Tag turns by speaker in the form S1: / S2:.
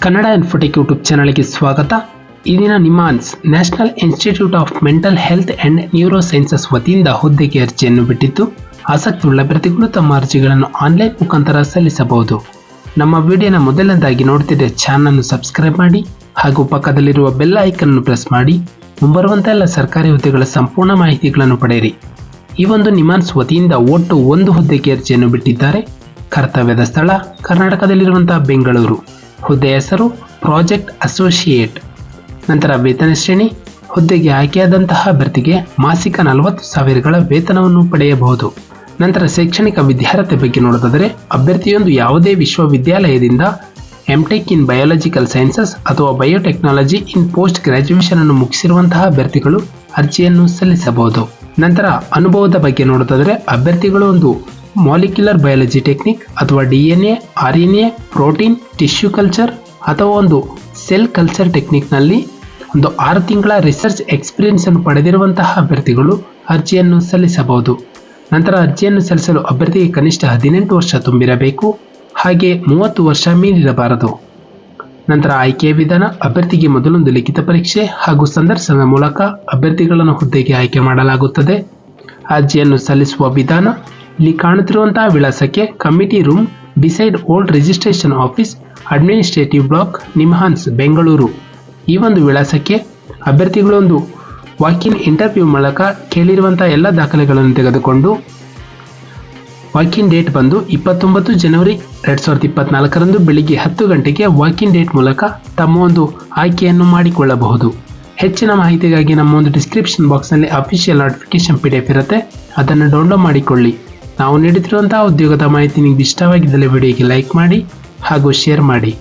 S1: Kannada Infotech YouTube ಚಾನಲ್ಗೆ ಸ್ವಾಗತ. ಈ ದಿನ NIMHANS national institute of mental health and neuro sciences ವತಿಯಿಂದ ಹುದ್ದೆಗೆ ಅರ್ಜಿಯನ್ನು ಬಿಟ್ಟಿದ್ದು, ಆಸಕ್ತಿಯುಳ್ಳ ಅಭ್ಯರ್ಥಿಗಳು ತಮ್ಮ ಅರ್ಜಿಗಳನ್ನು ಆನ್ಲೈನ್ ಮುಖಾಂತರ ಸಲ್ಲಿಸಬಹುದು. ನಮ್ಮ ವಿಡಿಯೋನ ಮೊದಲನೇದಾಗಿ ನೋಡ್ತಿದ್ದರೆ ಚಾನಲ್ನ ಸಬ್ಸ್ಕ್ರೈಬ್ ಮಾಡಿ ಹಾಗೂ ಪಕ್ಕದಲ್ಲಿರುವ ಬೆಲ್ ಐಕನ್ ಅನ್ನು ಪ್ರೆಸ್ ಮಾಡಿ ಮುಂಬರುವಂಥ ಎಲ್ಲ ಸರ್ಕಾರಿ ಹುದ್ದೆಗಳ ಸಂಪೂರ್ಣ ಮಾಹಿತಿಗಳನ್ನು ಪಡೆಯಿರಿ. ಈ ಒಂದು ನಿಮಾನ್ಸ್ ವತಿಯಿಂದ ಒಟ್ಟು 1 ಹುದ್ದೆಗೆ ಅರ್ಜಿಯನ್ನು ಬಿಟ್ಟಿದ್ದಾರೆ. ಕರ್ತವ್ಯದ ಸ್ಥಳ ಕರ್ನಾಟಕದಲ್ಲಿರುವಂತಹ ಬೆಂಗಳೂರು. ಹುದ್ದೆ ಹೆಸರು ಪ್ರಾಜೆಕ್ಟ್ ಅಸೋಸಿಯೇಟ್. ನಂತರ ವೇತನ ಶ್ರೇಣಿ, ಹುದ್ದೆಗೆ ಆಯ್ಕೆಯಾದಂತಹ ಅಭ್ಯರ್ಥಿಗೆ ಮಾಸಿಕ 40,000ಗಳ ವೇತನವನ್ನು ಪಡೆಯಬಹುದು. ನಂತರ ಶೈಕ್ಷಣಿಕ ವಿದ್ಯಾರ್ಹತೆ ಬಗ್ಗೆ ನೋಡೋದಾದರೆ, ಅಭ್ಯರ್ಥಿಯೊಂದು ಯಾವುದೇ ವಿಶ್ವವಿದ್ಯಾಲಯದಿಂದ ಎಂಟೆಕ್ ಇನ್ ಬಯಾಲಜಿಕಲ್ ಸೈನ್ಸಸ್ ಅಥವಾ ಬಯೋಟೆಕ್ನಾಲಜಿ ಇನ್ ಪೋಸ್ಟ್ ಗ್ರಾಜ್ಯುಯೇಷನ್ ಅನ್ನು ಮುಗಿಸಿರುವಂತಹ ಅಭ್ಯರ್ಥಿಗಳು ಅರ್ಜಿಯನ್ನು ಸಲ್ಲಿಸಬಹುದು. ನಂತರ ಅನುಭವದ ಬಗ್ಗೆ ನೋಡೋದಾದರೆ, ಅಭ್ಯರ್ಥಿಗಳು ಒಂದು ಮಾಲಿಕ್ಯುಲರ್ ಬಯಾಲಜಿ ಟೆಕ್ನಿಕ್ ಅಥವಾ DNA, RNA, protein, tissue culture ಅಥವಾ ಒಂದು ಸೆಲ್ ಕಲ್ಚರ್ ಟೆಕ್ನಿಕ್ನಲ್ಲಿ ಒಂದು 6 ತಿಂಗಳ ರಿಸರ್ಚ್ ಎಕ್ಸ್ಪೀರಿಯನ್ಸ್ ಅನ್ನು ಪಡೆದಿರುವಂತಹ ಅಭ್ಯರ್ಥಿಗಳು ಅರ್ಜಿಯನ್ನು ಸಲ್ಲಿಸಬಹುದು. ನಂತರ ಅರ್ಜಿಯನ್ನು ಸಲ್ಲಿಸಲು ಅಭ್ಯರ್ಥಿಗೆ ಕನಿಷ್ಠ 18 ವರ್ಷ ತುಂಬಿರಬೇಕು, ಹಾಗೆ 30 ವರ್ಷ ಮೀರಿರಬಾರದು. ನಂತರ ಆಯ್ಕೆಯ ವಿಧಾನ, ಅಭ್ಯರ್ಥಿಗೆ ಮೊದಲೊಂದು ಲಿಖಿತ ಪರೀಕ್ಷೆ ಹಾಗೂ ಸಂದರ್ಶನದ ಮೂಲಕ ಅಭ್ಯರ್ಥಿಗಳನ್ನು ಹುದ್ದೆಗೆ ಆಯ್ಕೆ ಮಾಡಲಾಗುತ್ತದೆ. ಅರ್ಜಿಯನ್ನು ಸಲ್ಲಿಸುವ ವಿಧಾನ ಇಲ್ಲಿ ಕಾಣುತ್ತಿರುವಂತಹ ವಿಳಾಸಕ್ಕೆ committee room beside old registration office, administrative block, NIMHANS, Bengaluru. ಈ ಒಂದು ವಿಳಾಸಕ್ಕೆ ಅಭ್ಯರ್ಥಿಗಳು ಒಂದು ವಾಕಿನ್ ಇಂಟರ್ವ್ಯೂ ಮೂಲಕ ಕೇಳಿರುವಂತಹ ಎಲ್ಲ ದಾಖಲೆಗಳನ್ನು ತೆಗೆದುಕೊಂಡು ವಾಕಿನ್ ಡೇಟ್ ಬಂದು 29 ಜನವರಿ 2024 ಬೆಳಿಗ್ಗೆ 10 ಗಂಟೆಗೆ ವಾಕಿನ್ ಡೇಟ್ ಮೂಲಕ ತಮ್ಮ ಒಂದು ಆಯ್ಕೆಯನ್ನು ಮಾಡಿಕೊಳ್ಳಬಹುದು. ಹೆಚ್ಚಿನ ಮಾಹಿತಿಗಾಗಿ ನಮ್ಮ ಒಂದು ಡಿಸ್ಕ್ರಿಪ್ಷನ್ ಬಾಕ್ಸ್ನಲ್ಲಿ ಅಫಿಷಿಯಲ್ ನೋಟಿಫಿಕೇಶನ್ PDF ಇರುತ್ತೆ, ಅದನ್ನು ಡೌನ್ಲೋಡ್ ಮಾಡಿಕೊಳ್ಳಿ. ನಾವು ನೀಡುತ್ತಿರುವಂತಹ ಉದ್ಯೋಗದ ಮಾಹಿತಿ ನಿಮಗೆ ಇಷ್ಟವಾಗಿದ್ದಲ್ಲಿ ವಿಡಿಯೋಗೆ ಲೈಕ್ ಮಾಡಿ ಹಾಗೂ ಶೇರ್ ಮಾಡಿ.